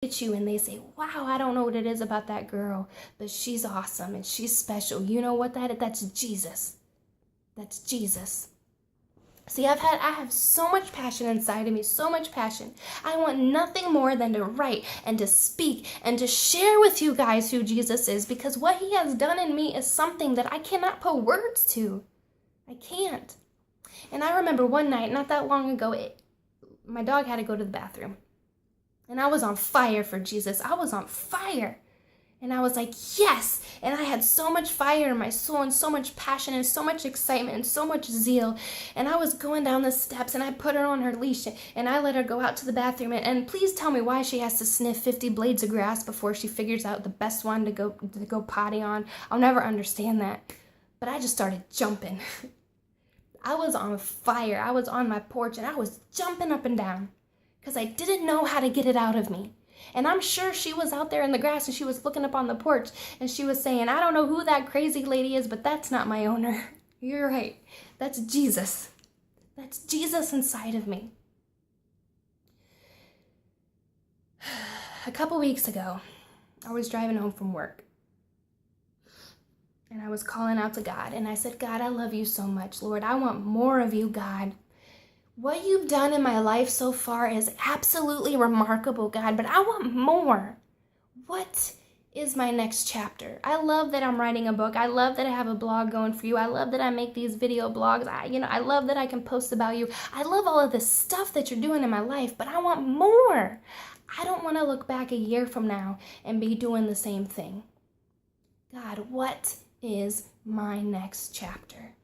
at you and they say, wow, I don't know what it is about that girl, but she's awesome and she's special. You know what that's Jesus. That's Jesus. See, I have so much passion inside of me, so much passion. I want nothing more than to write and to speak and to share with you guys who Jesus is, because what he has done in me is something that I cannot put words to. I can't. And I remember one night, not that long ago, my dog had to go to the bathroom. And I was on fire for Jesus. I was on fire. And I was like, yes. And I had so much fire in my soul and so much passion and so much excitement and so much zeal. And I was going down the steps and I put her on her leash and I let her go out to the bathroom. And please tell me why she has to sniff 50 blades of grass before she figures out the best one to go potty on. I'll never understand that. But I just started jumping. I was on fire. I was on my porch and I was jumping up and down because I didn't know how to get it out of me. And I'm sure she was out there in the grass and she was looking up on the porch and she was saying, I don't know who that crazy lady is, but that's not my owner. You're right. That's Jesus. That's Jesus inside of me. A couple weeks ago, I was driving home from work. And I was calling out to God. And I said, God, I love you so much, Lord. I want more of you, God. What you've done in my life so far is absolutely remarkable, God, but I want more. What is my next chapter? I love that I'm writing a book. I love that I have a blog going for you. I love that I make these video blogs. I love that I can post about you. I love all of this stuff that you're doing in my life, but I want more. I don't want to look back a year from now and be doing the same thing. God, what is my next chapter?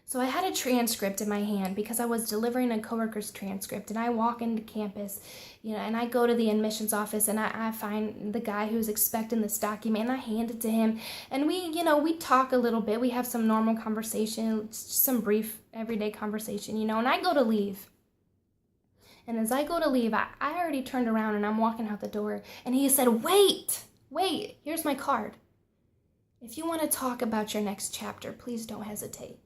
So I had a transcript in my hand because I was delivering a coworker's transcript, and I walk into campus, and I go to the admissions office and I find the guy who's expecting this document and I hand it to him, and we talk a little bit. We have some normal conversation, some brief everyday conversation, and I go to leave. And as I go to leave, I already turned around and I'm walking out the door, and he said, wait, here's my card. If you want to talk about your next chapter, please don't hesitate.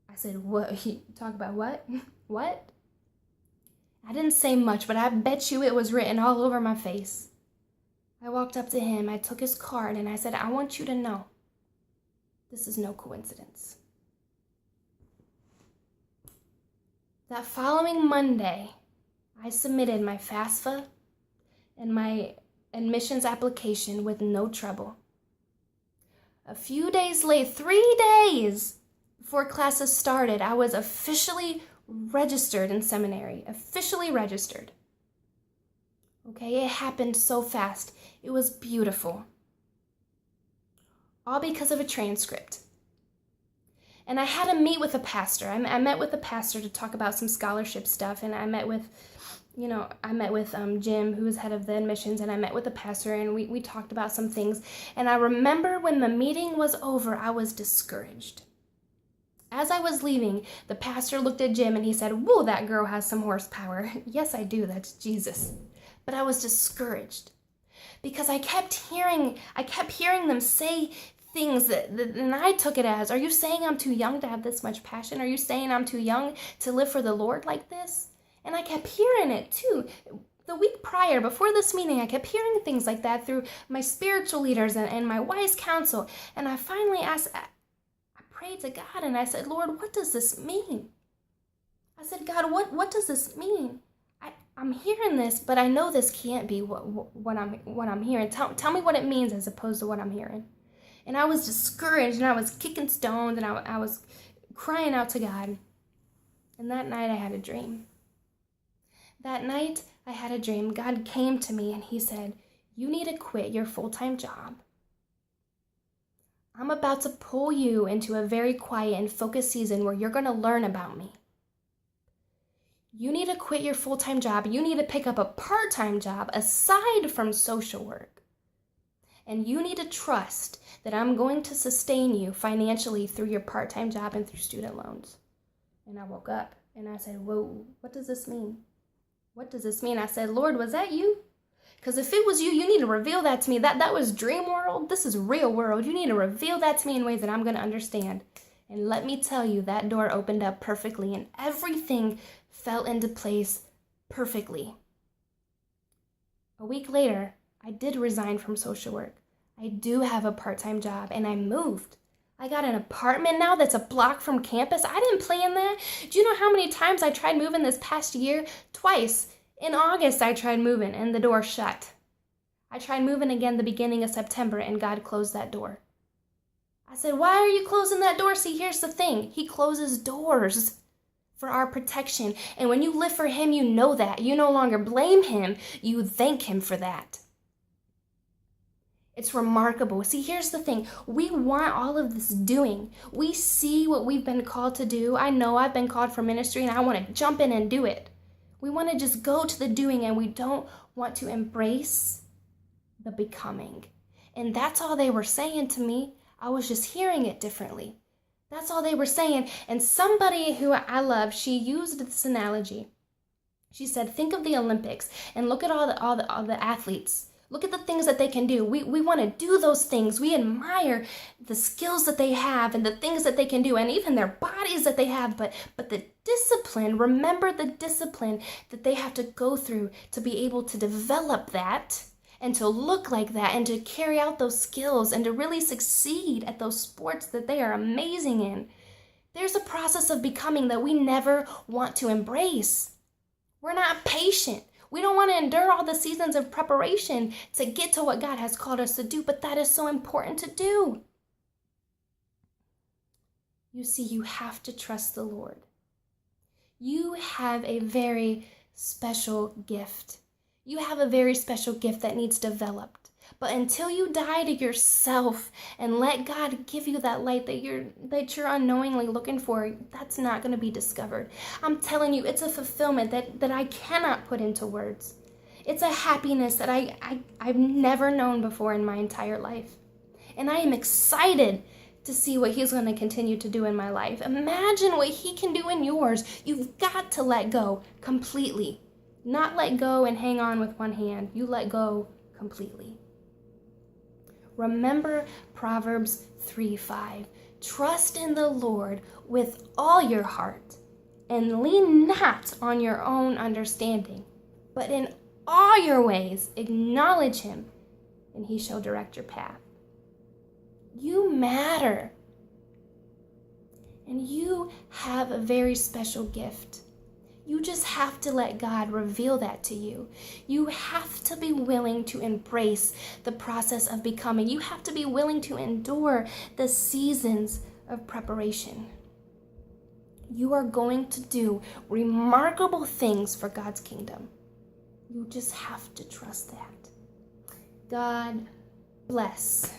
I said, what? Talk about what? What? I didn't say much, but I bet you it was written all over my face. I walked up to him, I took his card, and I said, I want you to know, this is no coincidence. That following Monday, I submitted my FAFSA and my admissions application with no trouble. A few days late, 3 days before classes started, I was officially registered in seminary, officially registered. Okay, it happened so fast. It was beautiful. All because of a transcript. And I had to meet with a pastor. I met with a pastor to talk about some scholarship stuff, and I met with Jim, who was head of the admissions, and I met with the pastor, and we talked about some things. And I remember when the meeting was over, I was discouraged. As I was leaving, the pastor looked at Jim and he said, whoa, that girl has some horsepower. Yes, I do. That's Jesus. But I was discouraged because I kept hearing them say things and I took it as, are you saying I'm too young to have this much passion? Are you saying I'm too young to live for the Lord like this? And I kept hearing it too. The week prior, before this meeting, I kept hearing things like that through my spiritual leaders and my wise counsel. And I finally prayed to God and I said, Lord, what does this mean? I said, God, what does this mean? I'm hearing this, but I know this can't be what I'm hearing. Tell me what it means as opposed to what I'm hearing. And I was discouraged and I was kicking stones and I was crying out to God. And that night I had a dream. That night I had a dream. God came to me and he said, you need to quit your full-time job. I'm about to pull you into a very quiet and focused season where you're going to learn about me. You need to quit your full-time job. You need to pick up a part-time job aside from social work. And you need to trust that I'm going to sustain you financially through your part-time job and through student loans. And I woke up and I said, whoa, what does this mean? What does this mean? I said, Lord, was that you? Because if it was you, you need to reveal that to me. That was dream world. This is real world. You need to reveal that to me in ways that I'm going to understand. And let me tell you, that door opened up perfectly and everything fell into place perfectly. A week later, I did resign from social work. I do have a part-time job, and I moved. I got an apartment now that's a block from campus. I didn't plan that. Do you know how many times I tried moving this past year? Twice. In August, I tried moving, and the door shut. I tried moving again the beginning of September, and God closed that door. I said, why are you closing that door? See, here's the thing. He closes doors for our protection. And when you live for him, you know that. You no longer blame him. You thank him for that. It's remarkable. See, here's the thing. We want all of this doing. We see what we've been called to do. I know I've been called for ministry, and I want to jump in and do it. We want to just go to the doing, and we don't want to embrace the becoming. And that's all they were saying to me. I was just hearing it differently. That's all they were saying. And somebody who I love, she used this analogy. She said, think of the Olympics and look at all the athletes. Look at the things that they can do. We want to do those things. We admire the skills that they have and the things that they can do and even their bodies that they have. But the discipline, remember the discipline that they have to go through to be able to develop that and to look like that and to carry out those skills and to really succeed at those sports that they are amazing in. There's a process of becoming that we never want to embrace. We're not patient. We don't want to endure all the seasons of preparation to get to what God has called us to do, but that is so important to do. You see, you have to trust the Lord. You have a very special gift. You have a very special gift that needs developed. But until you die to yourself and let God give you that light that you're unknowingly looking for, that's not going to be discovered. I'm telling you, it's a fulfillment that I cannot put into words. It's a happiness that I've never known before in my entire life. And I am excited to see what he's going to continue to do in my life. Imagine what he can do in yours. You've got to let go completely. Not let go and hang on with one hand. You let go completely. Remember Proverbs 3:5. Trust in the Lord with all your heart and lean not on your own understanding, but in all your ways acknowledge him, and he shall direct your path. You matter, and you have a very special gift. You just have to let God reveal that to you. You have to be willing to embrace the process of becoming. You have to be willing to endure the seasons of preparation. You are going to do remarkable things for God's kingdom. You just have to trust that. God bless.